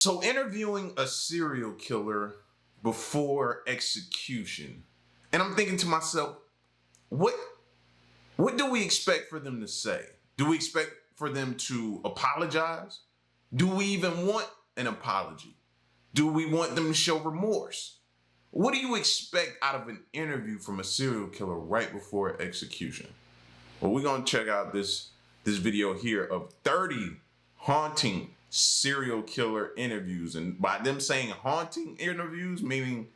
So interviewing a serial killer before execution, and I'm thinking to myself, what do we expect for them to say? Do we expect for them to apologize? Do we even want an apology? Do we want them to show remorse? What do you expect out of an interview from a serial killer right before execution? Well, we're gonna check out this video here of 30 haunting serial killer interviews. And by them saying haunting interviews, meaning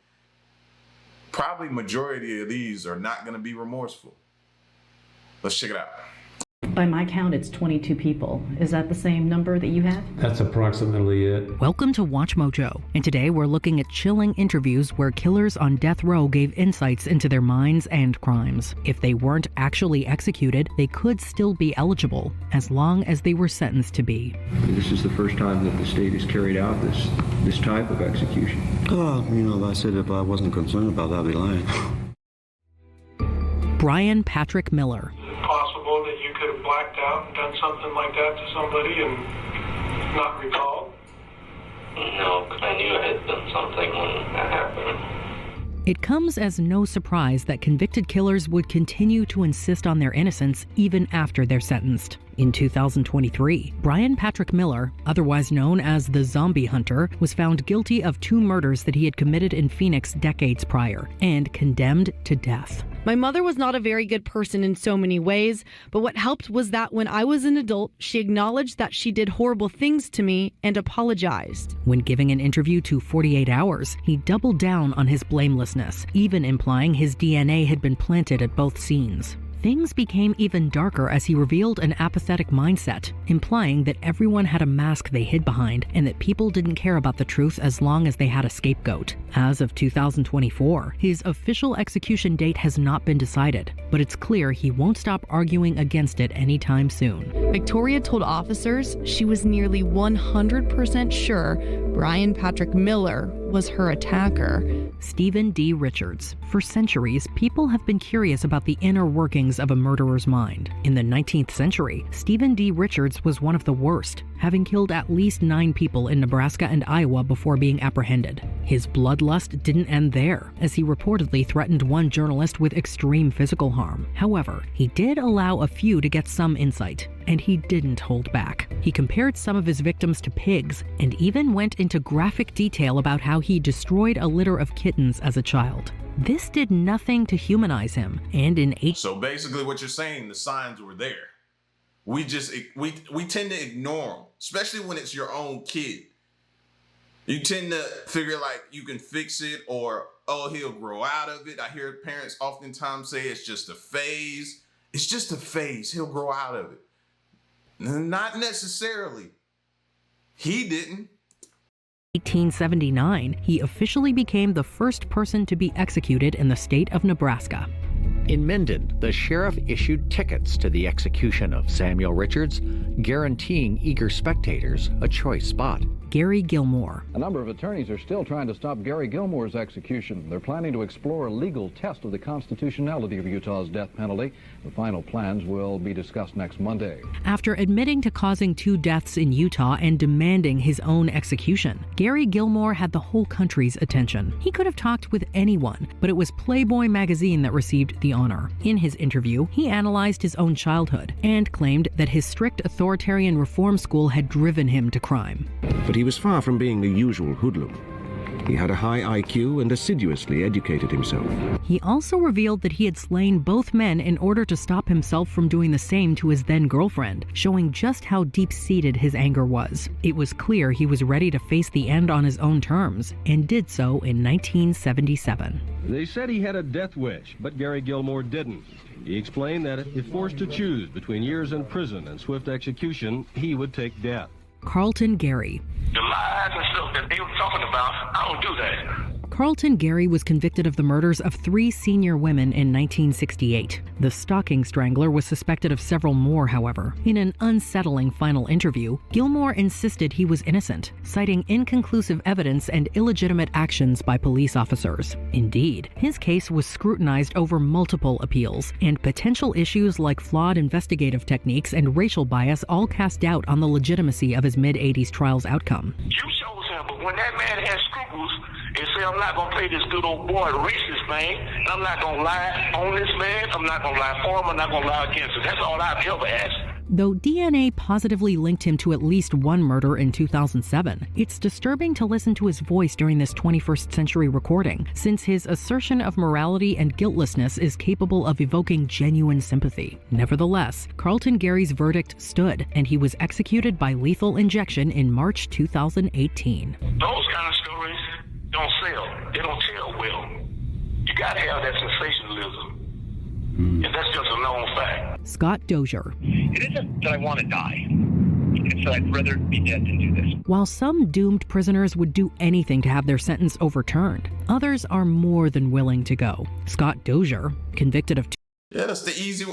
probably majority of these are not gonna be remorseful. Let's check it out. By my count, it's 22 people. Is that the same number that you have? That's approximately it. Welcome to Watch Mojo, and today we're looking at chilling interviews where killers on death row gave insights into their minds and crimes. If they weren't actually executed, they could still be eligible, as long as they were sentenced to be. This is the first time that the state has carried out this type of execution. I said if I wasn't concerned about that, I'd be lying. Brian Patrick Miller. Possible that you could have blacked out and done something like that to somebody and not recall? No, because I knew I had done something when that happened. It comes as no surprise that convicted killers would continue to insist on their innocence even after they're sentenced. In 2023, Brian Patrick Miller, otherwise known as the Zombie Hunter, was found guilty of 2 murders that he had committed in Phoenix decades prior and condemned to death. My mother was not a very good person in so many ways, but what helped was that when I was an adult, she acknowledged that she did horrible things to me and apologized. When giving an interview to 48 Hours, he doubled down on his blamelessness, even implying his DNA had been planted at both scenes. Things became even darker as he revealed an apathetic mindset, implying that everyone had a mask they hid behind and that people didn't care about the truth as long as they had a scapegoat. As of 2024, his official execution date has not been decided, but it's clear he won't stop arguing against it anytime soon. Victoria told officers she was nearly 100% sure Brian Patrick Miller was her attacker. Stephen D. Richards. For centuries, people have been curious about the inner workings of a murderer's mind. In the 19th century, Stephen D. Richards was one of the worst, having killed at least 9 people in Nebraska and Iowa before being apprehended. His bloodlust didn't end there, as he reportedly threatened one journalist with extreme physical harm. However, he did allow a few to get some insight, and he didn't hold back. He compared some of his victims to pigs, and even went into graphic detail about how he destroyed a litter of kittens as a child. This did nothing to humanize him, and So basically what you're saying, the signs were there. We tend to ignore them, especially when it's your own kid. You tend to figure like you can fix it, or, oh, he'll grow out of it. I hear parents oftentimes say it's just a phase. It's just a phase. He'll grow out of it. Not necessarily. He didn't. 1879, he officially became the first person to be executed in the state of Nebraska. In Minden, the sheriff issued tickets to the execution of Samuel Richards, guaranteeing eager spectators a choice spot. Gary Gilmore. A number of attorneys are still trying to stop Gary Gilmore's execution. They're planning to explore a legal test of the constitutionality of Utah's death penalty. The final plans will be discussed next Monday. After admitting to causing 2 deaths in Utah and demanding his own execution, Gary Gilmore had the whole country's attention. He could have talked with anyone, but it was Playboy magazine that received the honor. In his interview, he analyzed his own childhood and claimed that his strict authoritarian reform school had driven him to crime. But he was far from being the usual hoodlum. He had a high IQ and assiduously educated himself. He also revealed that he had slain both men in order to stop himself from doing the same to his then-girlfriend, showing just how deep-seated his anger was. It was clear he was ready to face the end on his own terms, and did so in 1977. They said he had a death wish, but Gary Gilmore didn't. He explained that if forced to choose between years in prison and swift execution, he would take death. Carlton Gary. The lies and stuff that they were talking about, I don't do that. Carlton Gary was convicted of the murders of 3 senior women in 1968. The stalking strangler was suspected of several more, however. In an unsettling final interview, Gilmore insisted he was innocent, citing inconclusive evidence and illegitimate actions by police officers. Indeed, his case was scrutinized over multiple appeals, and potential issues like flawed investigative techniques and racial bias all cast doubt on the legitimacy of his mid-80s trial's outcome. You chose him. But when that man has scruples and say, I'm not going to play this good old boy racist thing, and I'm not going to lie on this man, I'm not going to lie for him, I'm not going to lie against him. That's all I've ever asked. Though DNA positively linked him to at least one murder in 2007, it's disturbing to listen to his voice during this 21st century recording, since his assertion of morality and guiltlessness is capable of evoking genuine sympathy. Nevertheless, Carlton Gary's verdict stood, and he was executed by lethal injection in March 2018. Those kind of stories don't sell. They don't tell well. You got to have that sensationalism. And that's just a known fact. Scott Dozier. It isn't that I want to die. It's that I'd rather be dead than do this. While some doomed prisoners would do anything to have their sentence overturned, others are more than willing to go. Scott Dozier, convicted of Yeah, that's the easy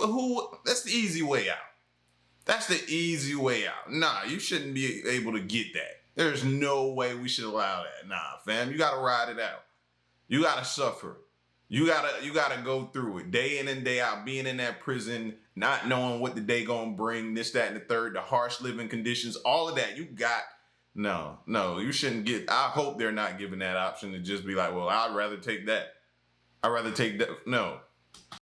that's the easy way out. That's the easy way out. Nah, you shouldn't be able to get that. There's no way we should allow that. Nah, fam, you gotta ride it out. You gotta suffer. You gotta go through it day in and day out, being in that prison, not knowing what the day gonna bring, this, that, and the third, the harsh living conditions, all of that. No, you shouldn't get. I hope they're not giving that option to just be like, well, I'd rather take that. No.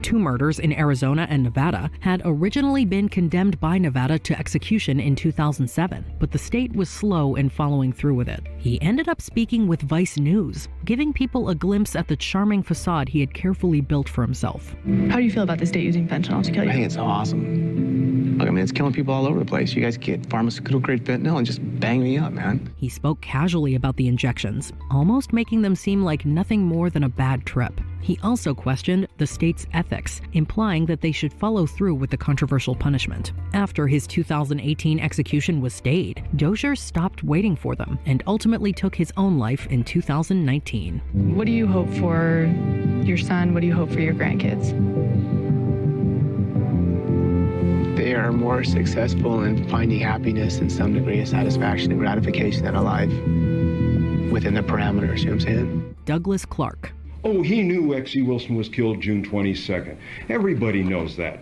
2 murders in Arizona and Nevada had originally been condemned by Nevada to execution in 2007, but the state was slow in following through with it. He ended up speaking with Vice News, giving people a glimpse at the charming facade he had carefully built for himself. How do you feel about the state using fentanyl to kill you? I think it's awesome. Look, I mean, it's killing people all over the place. You guys get pharmaceutical-grade fentanyl and just bang me up, man. He spoke casually about the injections, almost making them seem like nothing more than a bad trip. He also questioned the state's ethics, implying that they should follow through with the controversial punishment. After his 2018 execution was stayed, Dozier stopped waiting for them and ultimately took his own life in 2019. What do you hope for your son? What do you hope for your grandkids? They are more successful in finding happiness and some degree of satisfaction and gratification in a life within the parameters, you know what I'm saying? Douglas Clark. Oh, he knew X.E. Wilson was killed June 22nd. Everybody knows that.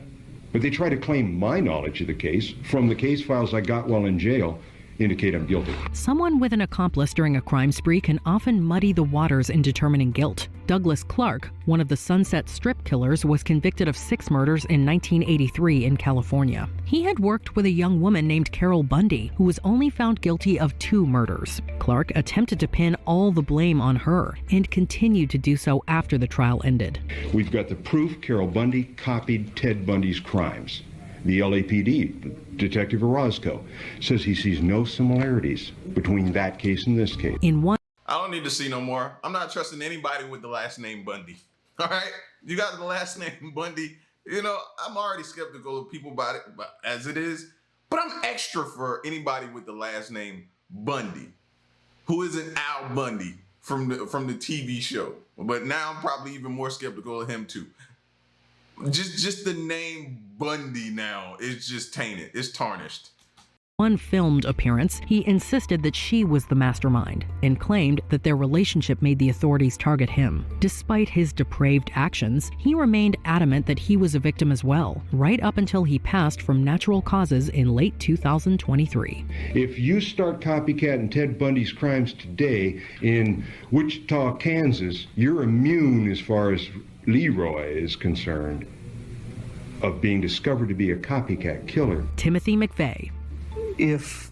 But they try to claim my knowledge of the case from the case files I got while in jail indicate I'm guilty. Someone with an accomplice during a crime spree can often muddy the waters in determining guilt. Douglas Clark, one of the Sunset Strip killers, was convicted of 6 murders in 1983 in California. He had worked with a young woman named Carol Bundy, who was only found guilty of 2 murders. Clark attempted to pin all the blame on her and continued to do so after the trial ended. We've got the proof Carol Bundy copied Ted Bundy's crimes. The LAPD, Detective Orozco, says he sees no similarities between that case and this case. I don't need to see no more. I'm not trusting anybody with the last name Bundy. All right? You got the last name Bundy. You know, I'm already skeptical of people about it as it is, but I'm extra for anybody with the last name Bundy, who isn't Al Bundy from the TV show. But now I'm probably even more skeptical of him too. Just the name Bundy now is just tainted. It's tarnished. One filmed appearance, he insisted that she was the mastermind and claimed that their relationship made the authorities target him. Despite his depraved actions, he remained adamant that he was a victim as well, right up until he passed from natural causes in late 2023. If you start copycatting Ted Bundy's crimes today in Wichita, Kansas, you're immune as far as Leroy is concerned of being discovered to be a copycat killer. Timothy McVeigh. If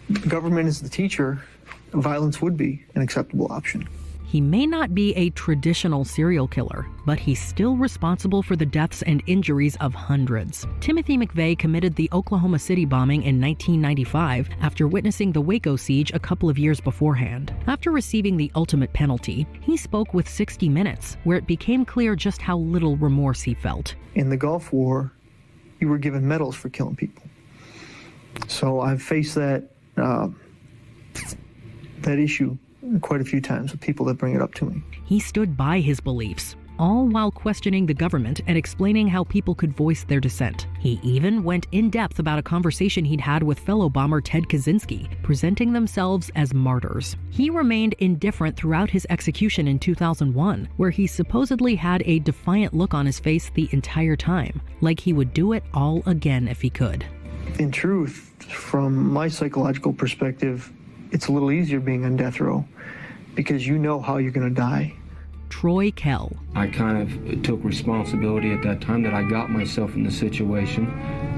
the government is the teacher, violence would be an acceptable option. He may not be a traditional serial killer, but he's still responsible for the deaths and injuries of hundreds. Timothy McVeigh committed the Oklahoma City bombing in 1995 after witnessing the Waco siege a couple of years beforehand. After receiving the ultimate penalty, he spoke with 60 Minutes, where it became clear just how little remorse he felt. In the Gulf War, you were given medals for killing people. So I've faced that issue quite a few times with people that bring it up to me. He stood by his beliefs, all while questioning the government and explaining how people could voice their dissent. He even went in depth about a conversation he'd had with fellow bomber Ted Kaczynski, presenting themselves as martyrs. He remained indifferent throughout his execution in 2001, where he supposedly had a defiant look on his face the entire time, like he would do it all again if he could. In truth, from my psychological perspective, it's a little easier being on death row because you know how you're going to die. Troy Kell. I kind of took responsibility at that time that I got myself in the situation.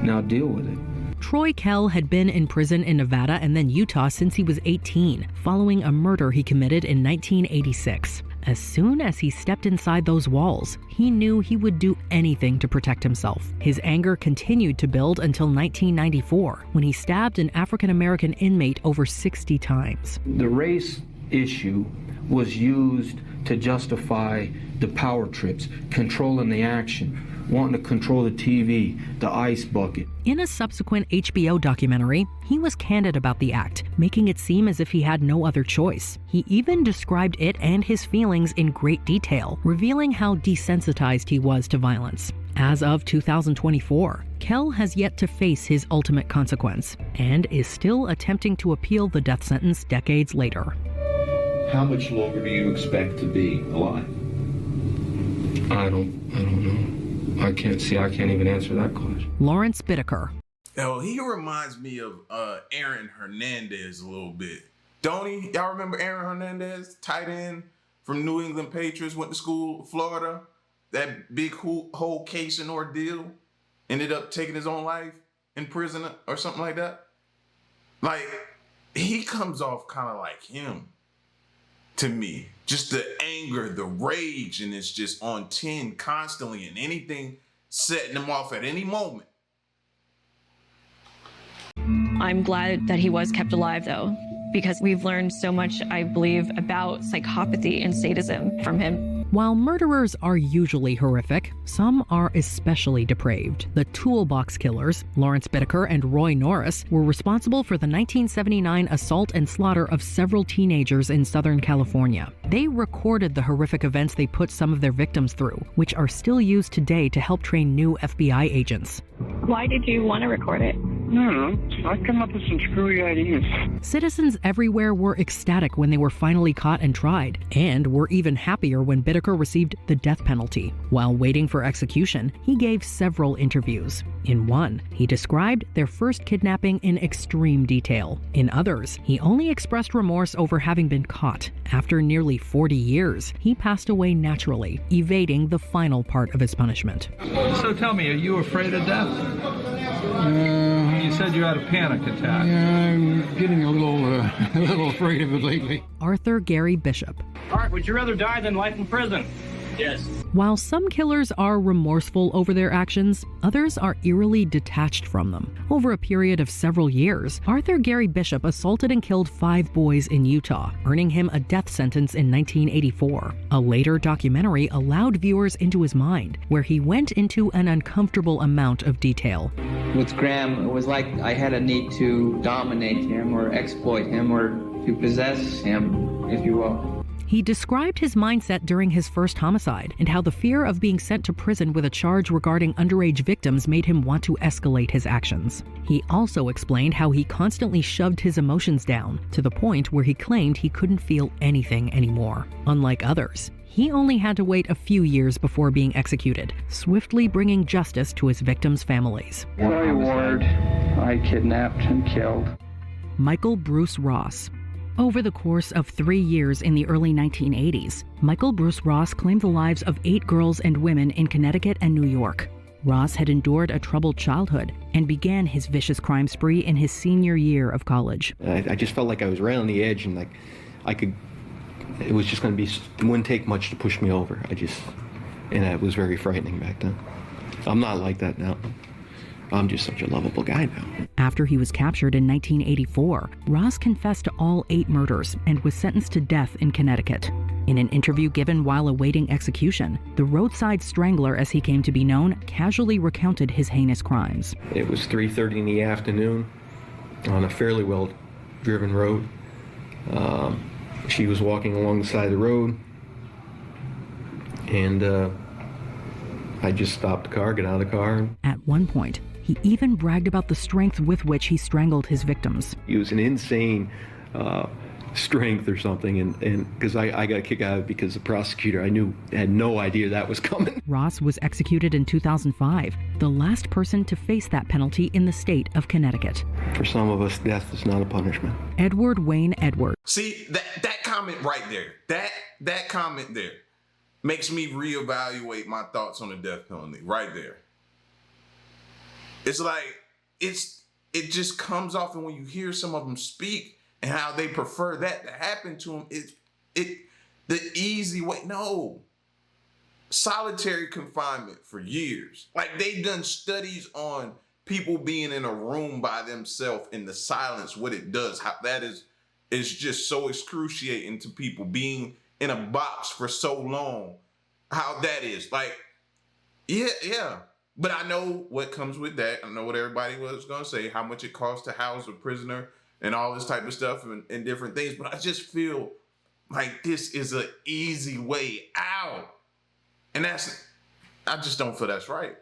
Now deal with it. Troy Kell had been in prison in Nevada and then Utah since he was 18, following a murder he committed in 1986. As soon as he stepped inside those walls, he knew he would do anything to protect himself. His anger continued to build until 1994, when he stabbed an African-American inmate over 60 times. The race issue was used to justify the power trips, controlling the action, wanting to control the TV, the ice bucket. In a subsequent HBO documentary, he was candid about the act, making it seem as if he had no other choice. He even described it and his feelings in great detail, revealing how desensitized he was to violence. As of 2024, Kell has yet to face his ultimate consequence and is still attempting to appeal the death sentence decades later. How much longer do you expect to be alive? I don't know. I can't even answer that question. Lawrence Bittaker. Oh, he reminds me of Aaron Hernandez a little bit. Don't he? Y'all remember Aaron Hernandez, tight end from New England Patriots, went to school, Florida? That big whole case and ordeal, ended up taking his own life in prison or something like that. Like, he comes off kind of like him to me. Just the anger, the rage, and it's just on 10 constantly, and anything setting him off at any moment. I'm glad that he was kept alive, though, because we've learned so much, I believe, about psychopathy and sadism from him. While murderers are usually horrific, some are especially depraved. The toolbox killers, Lawrence Bittaker and Roy Norris, were responsible for the 1979 assault and slaughter of several teenagers in Southern California. They recorded the horrific events they put some of their victims through, which are still used today to help train new FBI agents. Why did you want to record it? No, I come up with some screwy ideas. Citizens everywhere were ecstatic when they were finally caught and tried, and were even happier when Bittaker received the death penalty. While waiting for execution, he gave several interviews. In one, he described their first kidnapping in extreme detail. In others, he only expressed remorse over having been caught. After nearly 40 years, he passed away naturally, evading the final part of his punishment. So tell me, are you afraid of death? You said you had a panic attack. Yeah, I'm getting a little afraid of it lately. Arthur Gary Bishop. All right, would you rather die than life in prison? Yes. While some killers are remorseful over their actions, others are eerily detached from them. Over a period of several years, Arthur Gary Bishop assaulted and killed 5 boys in Utah, earning him a death sentence in 1984. A later documentary allowed viewers into his mind, where he went into an uncomfortable amount of detail. With Graham, it was like I had a need to dominate him or exploit him or to possess him, if you will. He described his mindset during his first homicide and how the fear of being sent to prison with a charge regarding underage victims made him want to escalate his actions. He also explained how he constantly shoved his emotions down to the point where he claimed he couldn't feel anything anymore. Unlike others, he only had to wait a few years before being executed, swiftly bringing justice to his victims' families. Roy Ward, I kidnapped and killed. Michael Bruce Ross. Over the course of 3 years in the early 1980s, Michael Bruce Ross claimed the lives of 8 girls and women in Connecticut and New York. Ross had endured a troubled childhood and began his vicious crime spree in his senior year of college. I just felt like I was right on the edge, and like it was just going to be, it wouldn't take much to push me over. And it was very frightening back then. I'm not like that now. I'm just such a lovable guy now. After he was captured in 1984, Ross confessed to all 8 murders and was sentenced to death in Connecticut. In an interview given while awaiting execution, the roadside strangler, as he came to be known, casually recounted his heinous crimes. It was 3:30 in the afternoon on a fairly well-driven road. She was walking along the side of the road, and I just stopped the car, got out of the car. At one point, he even bragged about the strength with which he strangled his victims. It was an insane strength or something, and because I got a kick out of it because the prosecutor, I knew, had no idea that was coming. Ross was executed in 2005, the last person to face that penalty in the state of Connecticut. For some of us, death is not a punishment. Edward Wayne Edwards. See, that comment right there, that comment there makes me reevaluate my thoughts on the death penalty right there. It's like, it just comes off, and when you hear some of them speak and how they prefer that to happen to them, the easy way, no. Solitary confinement for years. Like, they've done studies on people being in a room by themselves in the silence, what it does, how that is just so excruciating to people, being in a box for so long, how that is. Like, yeah. But I know what comes with that. I know what everybody was going to say, how much it costs to house a prisoner and all this type of stuff and different things. But I just feel like this is an easy way out. And I just don't feel that's right.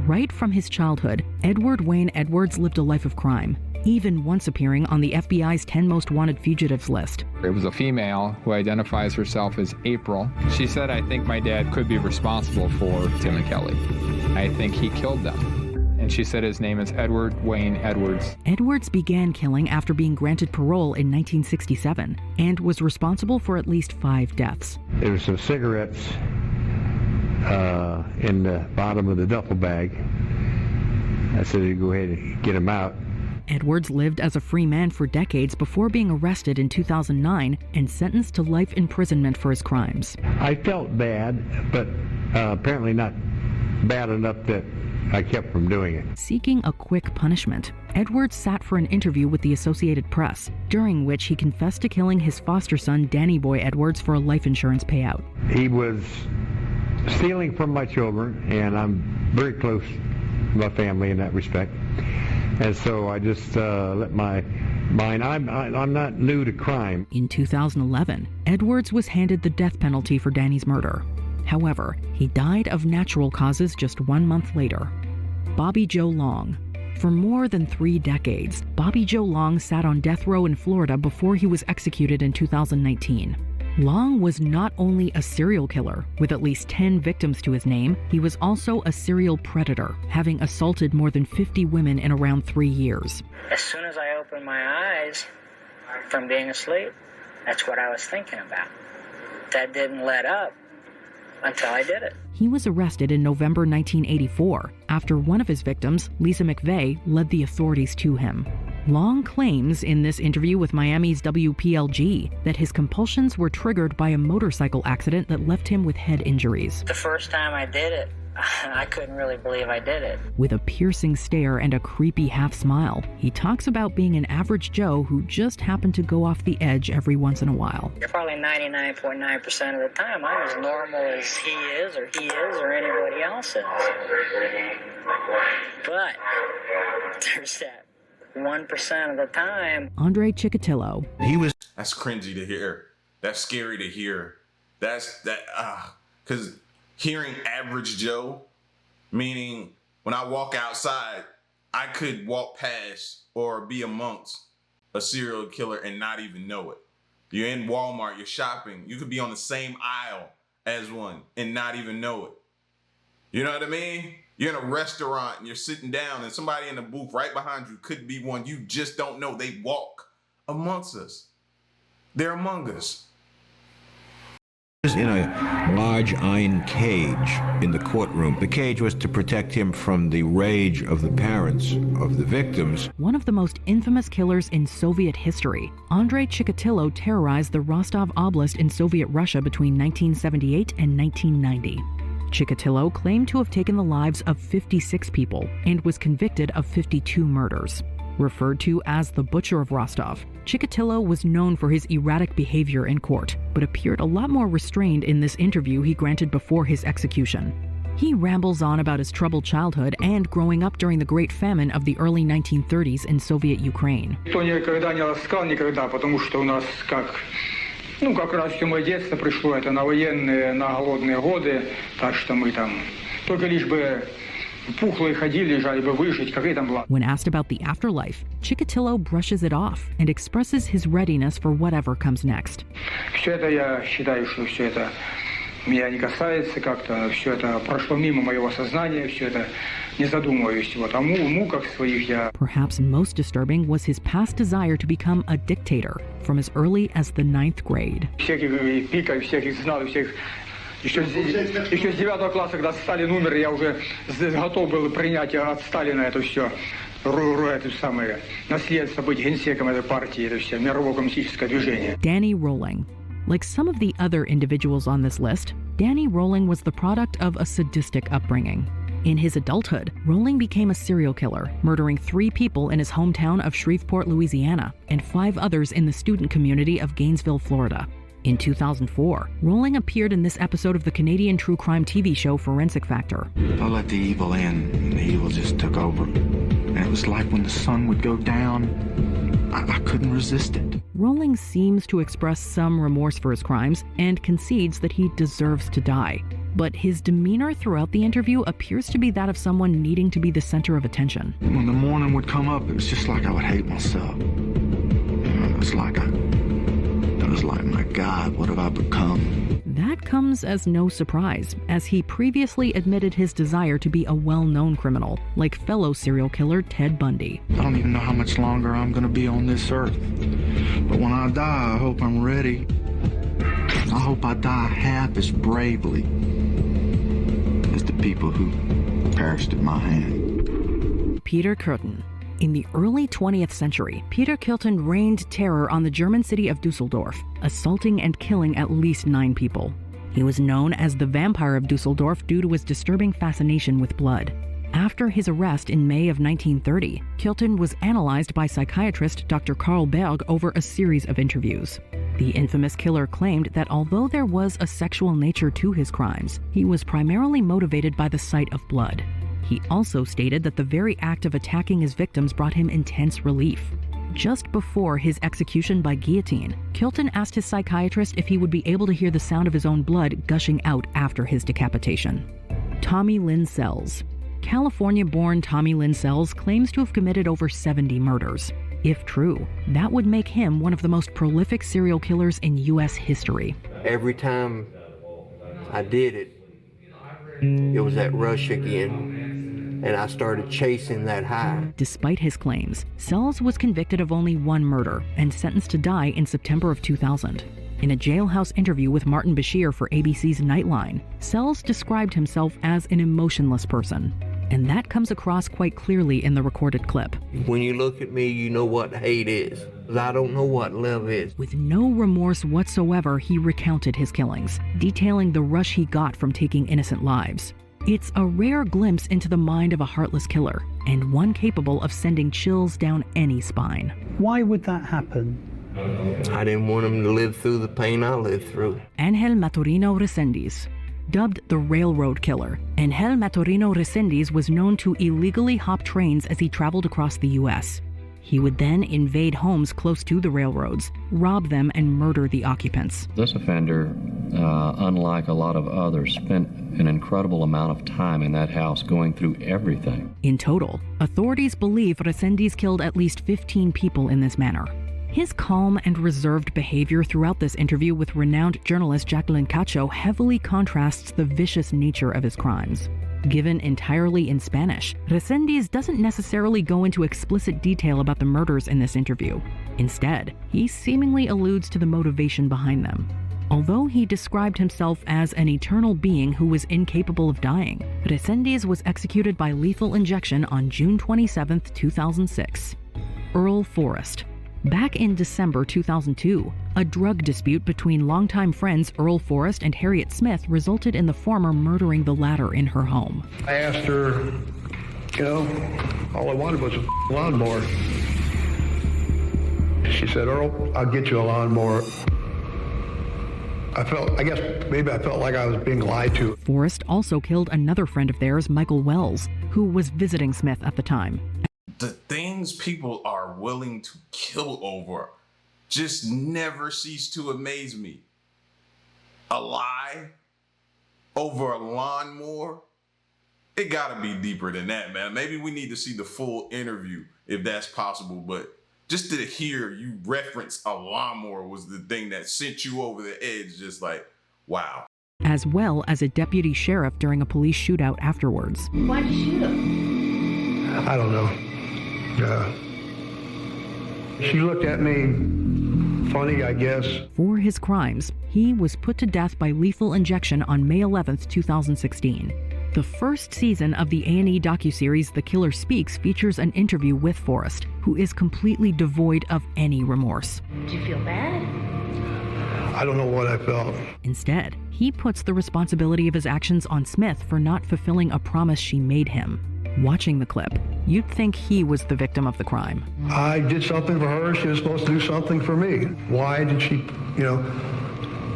Right from his childhood, Edward Wayne Edwards lived a life of crime, even once appearing on the FBI's 10 most wanted fugitives list. It was a female who identifies herself as April. She said, "I think my dad could be responsible for Tim and Kelly. I think he killed them." And she said his name is Edward Wayne Edwards. Edwards began killing after being granted parole in 1967 and was responsible for at least 5 deaths. There were some cigarettes in the bottom of the duffel bag. I said, "You go ahead and get them out." Edwards lived as a free man for decades before being arrested in 2009 and sentenced to life imprisonment for his crimes. I felt bad, but apparently not bad enough that I kept from doing it. Seeking a quick punishment, Edwards sat for an interview with the Associated Press, during which he confessed to killing his foster son, Danny Boy Edwards, for a life insurance payout. He was stealing from my children, and I'm very close to my family in that respect. And so I just let my mind, I'm not new to crime. In 2011, Edwards was handed the death penalty for Danny's murder. However, he died of natural causes just 1 month later. Bobby Joe Long. For more than 3 decades, Bobby Joe Long sat on death row in Florida before he was executed in 2019. Long was not only a serial killer, with at least 10 victims to his name, he was also a serial predator, having assaulted more than 50 women in around 3 years. As soon as I opened my eyes from being asleep, that's what I was thinking about. That didn't let up until I did it. He was arrested in November 1984 after one of his victims, Lisa McVeigh, led the authorities to him. Long claims in this interview with Miami's WPLG that his compulsions were triggered by a motorcycle accident that left him with head injuries. The first time I did it, I couldn't really believe I did it. With a piercing stare and a creepy half smile, he talks about being an average Joe who just happened to go off the edge every once in a while. Probably 99.9% of the time, I'm as normal as he is or anybody else is. But there's that 1% of the time. Andrei Chikatilo. That's cringy to hear. That's scary to hear. Because hearing average Joe, meaning when I walk outside, I could walk past or be amongst a serial killer and not even know it. You're in Walmart, you're shopping, you could be on the same aisle as one and not even know it. You know what I mean? You're in a restaurant and you're sitting down and somebody in the booth right behind you could be one you just don't know. They walk amongst us. They're among us. In a large iron cage in the courtroom. The cage was to protect him from the rage of the parents of the victims. One of the most infamous killers in Soviet history, Andrei Chikatilo terrorized the Rostov Oblast in Soviet Russia between 1978 and 1990. Chikatilo claimed to have taken the lives of 56 people and was convicted of 52 murders. Referred to as the Butcher of Rostov, Chikatilo was known for his erratic behavior in court, but appeared a lot more restrained in this interview he granted before his execution. He rambles on about his troubled childhood and growing up during the Great Famine of the early 1930s in Soviet Ukraine. Как раз все мое детство пришло, это на военные, на голодные годы, так что мы там только лишь бы пухлые ходили, лежали бы выжить, какая там была. When asked about the afterlife, Chikatilo brushes it off and expresses his readiness for whatever comes next. Все это я считаю, что все это меня не касается, как-то все это прошло мимо моего сознания, все это не задумываюсь. Вот о муках своих я... Perhaps most disturbing was his past desire to become a dictator from as early as the 9th grade. Всяких пиков, всяких знал, всех... Еще с 9 класса, когда Сталин умер, я уже готов был принять от Сталина это все. Это самое наследство, быть генсеком этой партии, это все, мировое коммунистическое движение. Danny Rolling. Like some of the other individuals on this list, Danny Rolling was the product of a sadistic upbringing. In his adulthood, Rolling became a serial killer, murdering 3 people in his hometown of Shreveport, Louisiana, and 5 others in the student community of Gainesville, Florida. In 2004, Rolling appeared in this episode of the Canadian true crime TV show Forensic Factor. I let the evil in, and the evil just took over. And it was like when the sun would go down, I couldn't resist it. Rolling seems to express some remorse for his crimes and concedes that he deserves to die. But his demeanor throughout the interview appears to be that of someone needing to be the center of attention. When the morning would come up, it was just like I would hate myself. It was like my God, what have I become? That comes as no surprise, as he previously admitted his desire to be a well-known criminal, like fellow serial killer Ted Bundy. I don't even know how much longer I'm going to be on this earth. But when I die, I hope I'm ready. I hope I die half as bravely as the people who perished at my hand. K×rten. In the early 20th century, K×rten rained terror on the German city of Dusseldorf, assaulting and killing at least 9 people. He was known as the Vampire of Dusseldorf due to his disturbing fascination with blood. After his arrest in May of 1930, K×rten was analyzed by psychiatrist Dr. Carl Berg over a series of interviews. The infamous killer claimed that although there was a sexual nature to his crimes, he was primarily motivated by the sight of blood. He also stated that the very act of attacking his victims brought him intense relief. Just before his execution by guillotine, K×rten asked his psychiatrist if he would be able to hear the sound of his own blood gushing out after his decapitation. Tommy Lynn Sells. California-born Tommy Lynn Sells claims to have committed over 70 murders. If true, that would make him one of the most prolific serial killers in U.S. history. Every time I did it, it was that rush again, and I started chasing that high. Despite his claims, Sells was convicted of only 1 murder and sentenced to die in September of 2000. In a jailhouse interview with Martin Bashir for ABC's Nightline, Sells described himself as an emotionless person, and that comes across quite clearly in the recorded clip. When you look at me, you know what hate is. I don't know what love is. With no remorse whatsoever, he recounted his killings, detailing the rush he got from taking innocent lives. It's a rare glimpse into the mind of a heartless killer, and one capable of sending chills down any spine. Why would that happen? I didn't want him to live through the pain I lived through. Angel Maturino Resendiz. Dubbed the Railroad Killer, Angel Maturino Resendiz was known to illegally hop trains as he traveled across the U.S. He would then invade homes close to the railroads, rob them, and murder the occupants. This offender, unlike a lot of others, spent an incredible amount of time in that house going through everything. In total, authorities believe Resendiz killed at least 15 people in this manner. His calm and reserved behavior throughout this interview with renowned journalist Jacqueline Cacho heavily contrasts the vicious nature of his crimes. Given entirely in Spanish, Resendiz doesn't necessarily go into explicit detail about the murders in this interview. Instead, he seemingly alludes to the motivation behind them. Although he described himself as an eternal being who was incapable of dying, Resendiz was executed by lethal injection on June 27, 2006. Earl Forrest. Back in December 2002, a drug dispute between longtime friends Earl Forrest and Harriet Smith resulted in the former murdering the latter in her home. I asked her, all I wanted was a lawnmower. She said, Earl, I'll get you a lawnmower. I felt like I was being lied to. Forrest also killed another friend of theirs, Michael Wells, who was visiting Smith at the time. The things people are willing to kill over just never cease to amaze me. A lie over a lawnmower? It gotta be deeper than that, man. Maybe we need to see the full interview if that's possible, but just to hear you reference a lawnmower was the thing that sent you over the edge, just like, wow. as well as a deputy sheriff during a police shootout afterwards. Why'd you shoot him? I don't know. She looked at me funny, I guess. For his crimes, he was put to death by lethal injection on May 11th, 2016. The first season of the A&E docuseries The Killer Speaks features an interview with Forrest, who is completely devoid of any remorse. Did you feel bad? I don't know what I felt. Instead, he puts the responsibility of his actions on Smith for not fulfilling a promise she made him. Watching the clip, you'd think he was the victim of the crime. I did something for her. She was supposed to do something for me. Why did she,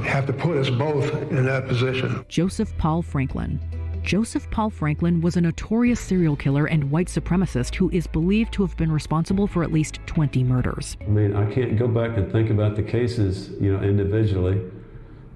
have to put us both in that position? Joseph Paul Franklin. Joseph Paul Franklin was a notorious serial killer and white supremacist who is believed to have been responsible for at least 20 murders. I mean, I can't go back and think about the cases, individually.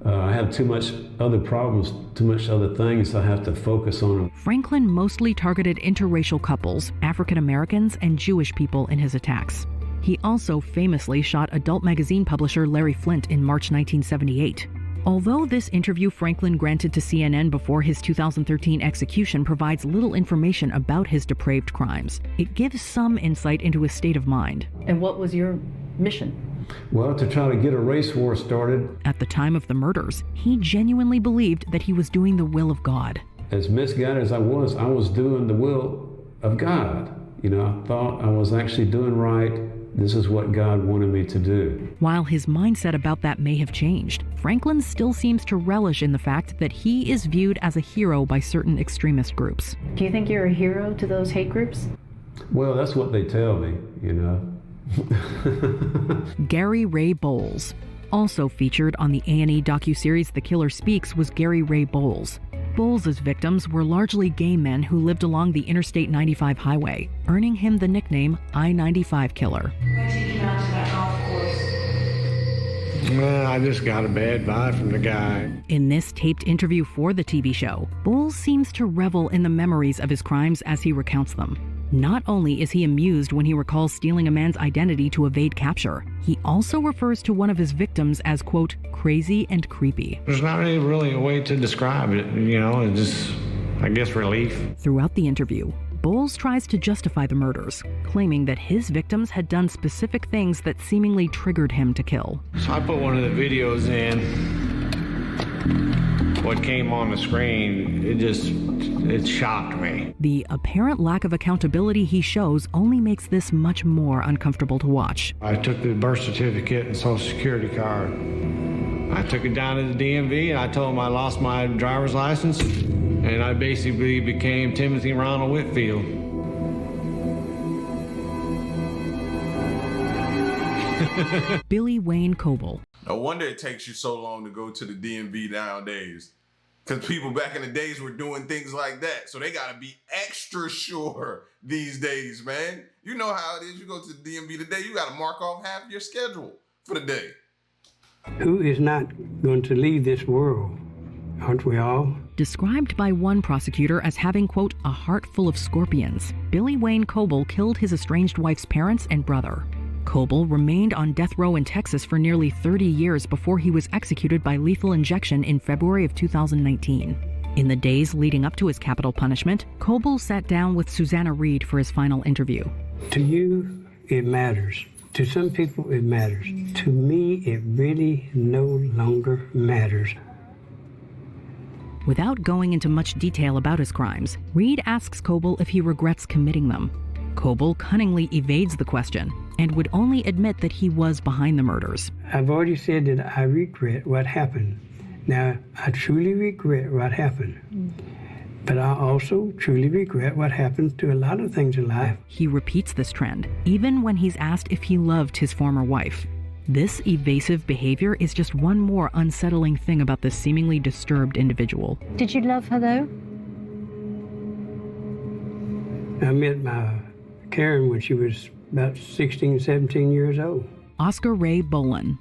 I have too much other problems, too much other things I have to focus on. Franklin mostly targeted interracial couples, African Americans, and Jewish people in his attacks. He also famously shot adult magazine publisher Larry Flynt in March 1978. Although this interview Franklin granted to CNN before his 2013 execution provides little information about his depraved crimes, it gives some insight into his state of mind. And what was your mission? Well, to try to get a race war started. At the time of the murders, he genuinely believed that he was doing the will of God. As misguided as I was doing the will of God. I thought I was actually doing right. This is what God wanted me to do. While his mindset about that may have changed, Franklin still seems to relish in the fact that he is viewed as a hero by certain extremist groups. Do you think you're a hero to those hate groups? Well, that's what they tell me, Gary Ray Bowles. Also featured on the A&E docuseries The Killer Speaks was Gary Ray Bowles. Bowles' victims were largely gay men who lived along the Interstate 95 highway, earning him the nickname I-95 Killer. I just got a bad vibe from the guy. In this taped interview for the TV show, Bowles seems to revel in the memories of his crimes as he recounts them. Not only is he amused when he recalls stealing a man's identity to evade capture, he also refers to one of his victims as, quote, crazy and creepy. There's not really a way to describe it, it's just, I guess, relief. Throughout the interview, Bowles tries to justify the murders, claiming that his victims had done specific things that seemingly triggered him to kill. So I put one of the videos in. What came on the screen, it shocked me. The apparent lack of accountability he shows only makes this much more uncomfortable to watch. I took the birth certificate and social security card. I took it down to the DMV and I told them I lost my driver's license and I basically became Timothy Ronald Whitfield. Billie Wayne Coble. No wonder it takes you so long to go to the DMV nowadays. Because people back in the days were doing things like that. So they got to be extra sure these days, man. You know how it is. You go to the DMV today, you got to mark off half your schedule for the day. Who is not going to leave this world? Aren't we all? Described by one prosecutor as having, quote, a heart full of scorpions, Billie Wayne Coble killed his estranged wife's parents and brother. Coble remained on death row in Texas for nearly 30 years before he was executed by lethal injection in February of 2019. In the days leading up to his capital punishment, Coble sat down with Susanna Reid for his final interview. To you, it matters. To some people, it matters. To me, it really no longer matters. Without going into much detail about his crimes, Reid asks Coble if he regrets committing them. Coble cunningly evades the question and would only admit that he was behind the murders. I've already said that I regret what happened. Now, I truly regret what happened. But I also truly regret what happens to a lot of things in life. He repeats this trend, even when he's asked if he loved his former wife. This evasive behavior is just one more unsettling thing about this seemingly disturbed individual. Did you love her, though? I met my Karen when she was about 16, 17 years old. Oscar Ray Bolin.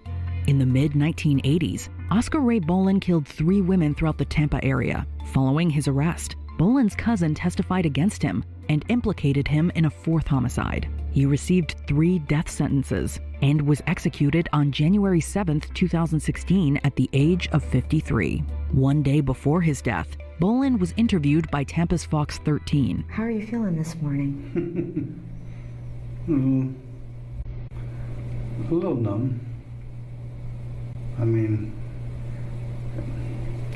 In the mid-1980s, Oscar Ray Bolin killed 3 women throughout the Tampa area. Following his arrest, Bolin's cousin testified against him and implicated him in a 4th homicide. He received 3 death sentences and was executed on January 7, 2016 at the age of 53. One day before his death, Bolin was interviewed by Tampa's Fox 13. How are you feeling this morning? A little numb. I mean,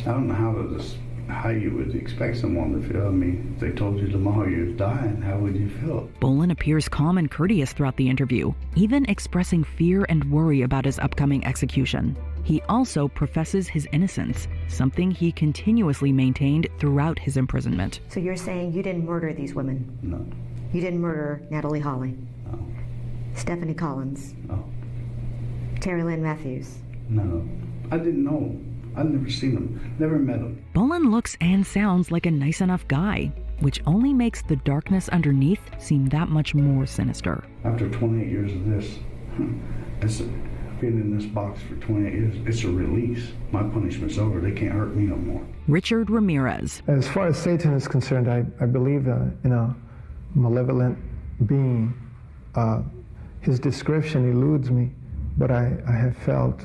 I don't know how you would expect someone to feel. I mean, if they told you tomorrow you're dying, how would you feel? Bolin appears calm and courteous throughout the interview, even expressing fear and worry about his upcoming execution. He also professes his innocence, something he continuously maintained throughout his imprisonment. So you're saying you didn't murder these women? No. You didn't murder Natalie Hawley? No. Stephanie Collins? No. Terry Lynn Matthews? No. I didn't know. I've never seen him, never met him. Bolin looks and sounds like a nice enough guy, which only makes the darkness underneath seem that much more sinister. After 28 years of this, it's been in this box for 28 years. It's a release. My punishment's over. They can't hurt me no more. Richard Ramirez. As far as Satan is concerned, I believe in a malevolent being. His description eludes me, but I have felt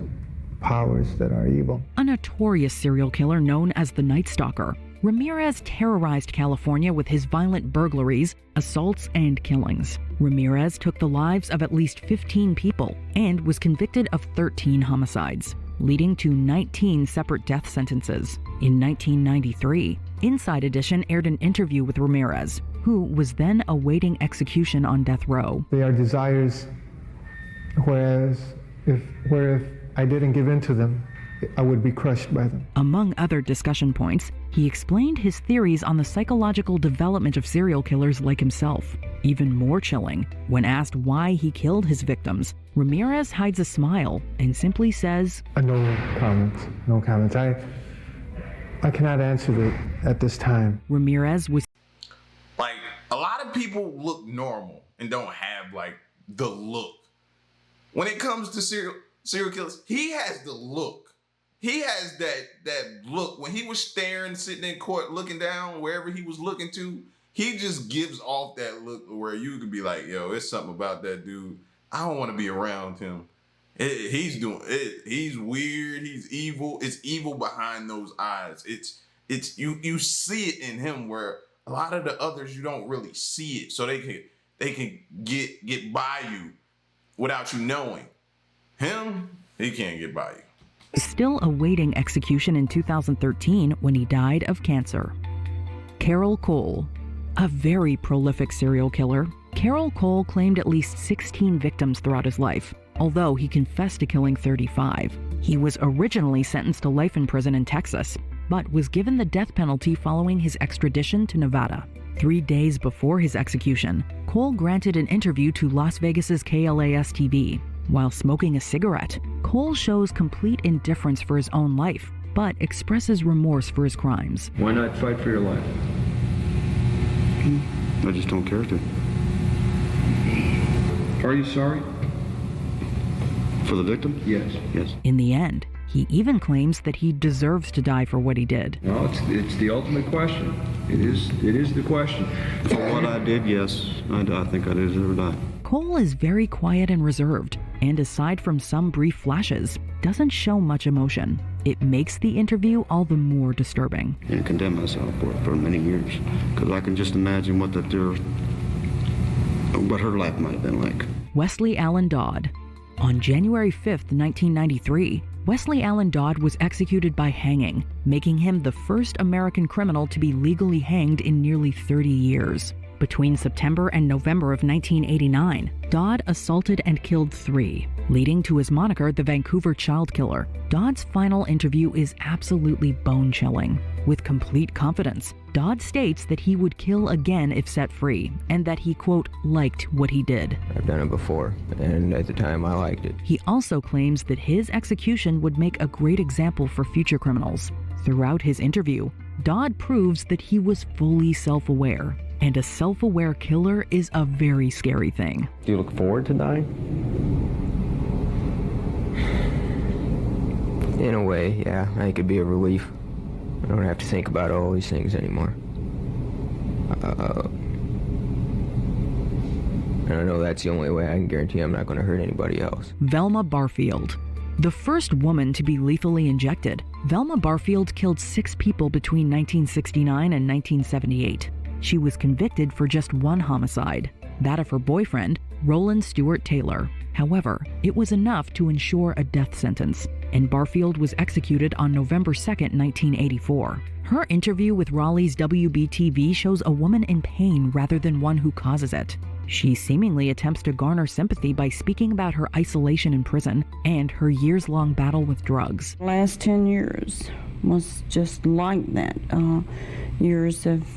powers that are evil. A notorious serial killer known as the Night Stalker, Ramirez terrorized California with his violent burglaries, assaults, and killings. Ramirez took the lives of at least 15 people and was convicted of 13 homicides, leading to 19 separate death sentences. In 1993, Inside Edition aired an interview with Ramirez, who was then awaiting execution on death row. They are desires, whereas if I didn't give in to them, I would be crushed by them. Among other discussion points, he explained his theories on the psychological development of serial killers like himself. Even more chilling, when asked why he killed his victims, Ramirez hides a smile and simply says, No comments, no comments. I cannot answer that at this time. Ramirez was... Like, a lot of people look normal and don't have, like, the look. When it comes to serial killers, he has the look. He has that look. When he was staring, sitting in court, looking down wherever he was looking to, he just gives off that look where you could be like, yo, it's something about that dude. I don't want to be around him. He's doing it. He's weird. He's evil. It's evil behind those eyes. It's you see it in him where a lot of the others you don't really see it. So they can get by you without you knowing. Him, he can't get by you. Still awaiting execution in 2013 when he died of cancer. Carol Coble, a very prolific serial killer. Carol Coble claimed at least 16 victims throughout his life, although he confessed to killing 35. He was originally sentenced to life in prison in Texas, but was given the death penalty following his extradition to Nevada. 3 days before his execution, Coble granted an interview to Las Vegas's KLAS-TV. While smoking a cigarette, Coble shows complete indifference for his own life, but expresses remorse for his crimes. Why not fight for your life? I just don't care to. Are you sorry? For the victim? Yes. Yes. In the end, he even claims that he deserves to die for what he did. Well, it's the ultimate question. It is the question. For what I did, yes, I think I deserve to die. Coble is very quiet and reserved, and aside from some brief flashes, doesn't show much emotion. It makes the interview all the more disturbing. I condemn myself for many years, because I can just imagine what her life might have been like. Westley Allan Dodd. On January 5th, 1993, Westley Allan Dodd was executed by hanging, making him the first American criminal to be legally hanged in nearly 30 years. Between September and November of 1989, Dodd assaulted and killed 3, leading to his moniker the Vancouver Child Killer. Dodd's final interview is absolutely bone-chilling. With complete confidence, Dodd states that he would kill again if set free, and that he, quote, liked what he did. I've done it before, and at the time I liked it. He also claims that his execution would make a great example for future criminals. Throughout his interview, Dodd proves that he was fully self-aware. And a self-aware killer is a very scary thing. Do you look forward to dying? In a way, yeah. I think it'd be a relief. I don't have to think about all these things anymore. And I know that's the only way I can guarantee I'm not going to hurt anybody else. Velma Barfield. The first woman to be lethally injected, Velma Barfield killed 6 people between 1969 and 1978. She was convicted for just one homicide, that of her boyfriend, Roland Stewart Taylor. However, it was enough to ensure a death sentence, and Barfield was executed on November 2, 1984. Her interview with Raleigh's WBTV shows a woman in pain rather than one who causes it. She seemingly attempts to garner sympathy by speaking about her isolation in prison and her years-long battle with drugs. The last 10 years was just like that. Years of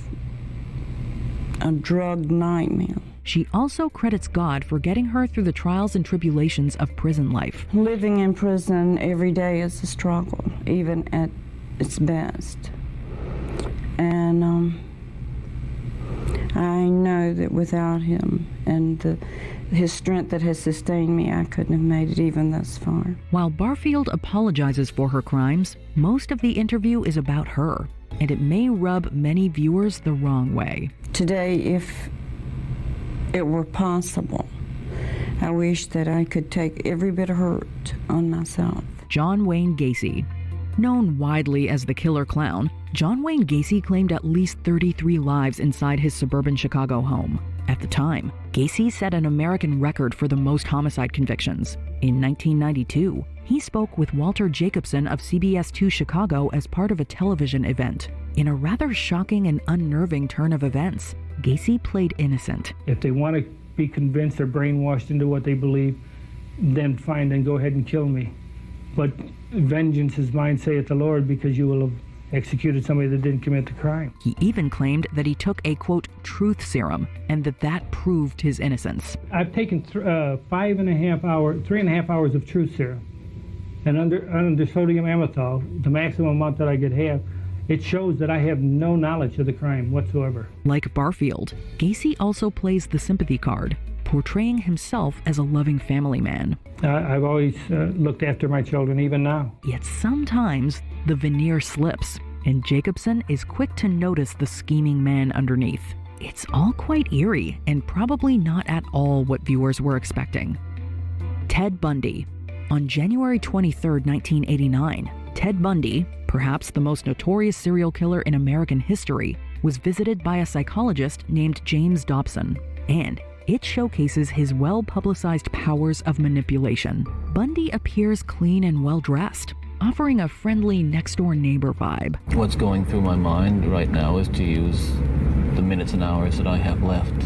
a drug nightmare. She also credits God for getting her through the trials and tribulations of prison life. Living in prison every day is a struggle, even at its best. And I know that without him and his strength that has sustained me, I couldn't have made it even thus far. While Barfield apologizes for her crimes, most of the interview is about her, and it may rub many viewers the wrong way. Today, if it were possible, I wish that I could take every bit of hurt on myself. John Wayne Gacy. Known widely as the Killer Clown, John Wayne Gacy claimed at least 33 lives inside his suburban Chicago home. At the time, Gacy set an American record for the most homicide convictions. In 1992, he spoke with Walter Jacobson of CBS 2 Chicago as part of a television event. In a rather shocking and unnerving turn of events, Gacy played innocent. If they want to be convinced or brainwashed into what they believe, then fine, then go ahead and kill me. But vengeance is mine, saith the Lord, because you will have executed somebody that didn't commit the crime. He even claimed that he took a, quote, truth serum, and that proved his innocence. I've taken 3.5 hours of truth serum. And under sodium amytal, the maximum amount that I could have, it shows that I have no knowledge of the crime whatsoever. Like Barfield, Gacy also plays the sympathy card, portraying himself as a loving family man. I've always looked after my children, even now. Yet sometimes the veneer slips, and Jacobson is quick to notice the scheming man underneath. It's all quite eerie and probably not at all what viewers were expecting. Ted Bundy. On January 23, 1989, Ted Bundy, perhaps the most notorious serial killer in American history, was visited by a psychologist named James Dobson, and it showcases his well-publicized powers of manipulation. Bundy appears clean and well-dressed, offering a friendly next-door neighbor vibe. What's going through my mind right now is to use the minutes and hours that I have left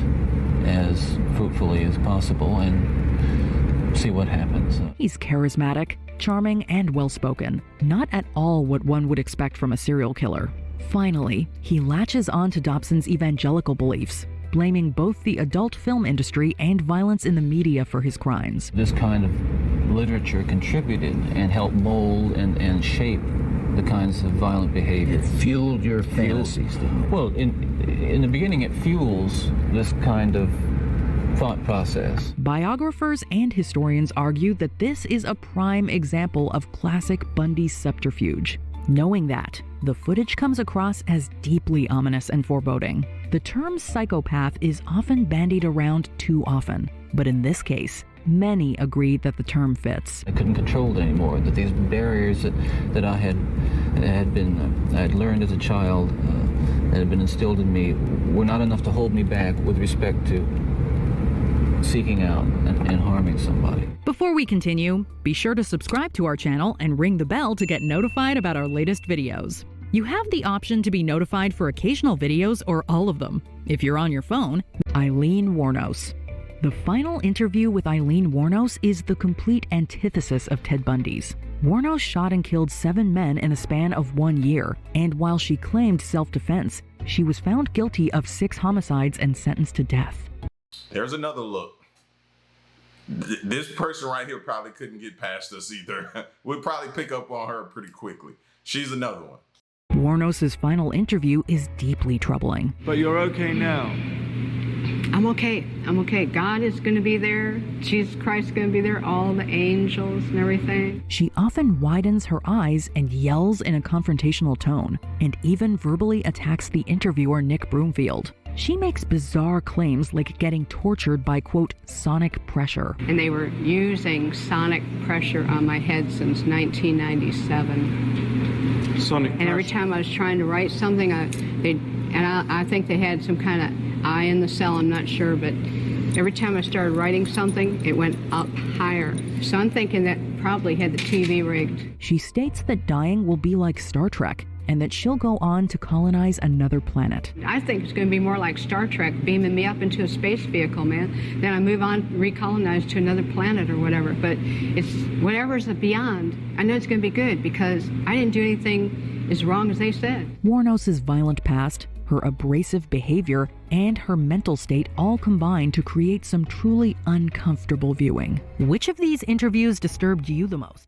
as fruitfully as possible and see what happens. He's charismatic, charming, and well-spoken. Not at all what one would expect from a serial killer. Finally, he latches on to Dobson's evangelical beliefs, blaming both the adult film industry and violence in the media for his crimes. This kind of literature contributed and helped mold and shape the kinds of violent behavior. It fueled your fantasies, didn't it? Well, in the beginning it fuels this kind of thought process. Biographers and historians argue that this is a prime example of classic Bundy subterfuge. Knowing that, the footage comes across as deeply ominous and foreboding. The term psychopath is often bandied around too often, but in this case, many agree that the term fits. I couldn't control it anymore, that these barriers that I had learned as a child, that had been instilled in me, were not enough to hold me back with respect to seeking out and harming somebody. Before we continue, be sure to subscribe to our channel and ring the bell to get notified about our latest videos. You have the option to be notified for occasional videos or all of them. If you're on your phone, Aileen Wuornos. The final interview with Aileen Wuornos is the complete antithesis of Ted Bundy's. Wuornos shot and killed 7 men in a span of 1 year, and while she claimed self-defense, she was found guilty of 6 homicides and sentenced to death. There's another look. This person right here probably couldn't get past us either. We'll probably pick up on her pretty quickly. She's another one. Wuornos' final interview is deeply troubling. But you're okay now. I'm okay. I'm okay. God is going to be there. Jesus Christ is going to be there. All the angels and everything. She often widens her eyes and yells in a confrontational tone, and even verbally attacks the interviewer Nick Broomfield. She makes bizarre claims like getting tortured by, quote, sonic pressure. And they were using sonic pressure on my head since 1997. Sonic pressure? And every time I was trying to write something, I think they had some kind of eye in the cell, I'm not sure, but every time I started writing something, it went up higher. So I'm thinking that probably had the TV rigged. She states that dying will be like Star Trek, and that she'll go on to colonize another planet. I think it's going to be more like Star Trek, beaming me up into a space vehicle, man. Then I move on, recolonize to another planet or whatever. But it's whatever's beyond. I know it's going to be good because I didn't do anything as wrong as they said. Wuornos' violent past, her abrasive behavior, and her mental state all combine to create some truly uncomfortable viewing. Which of these interviews disturbed you the most?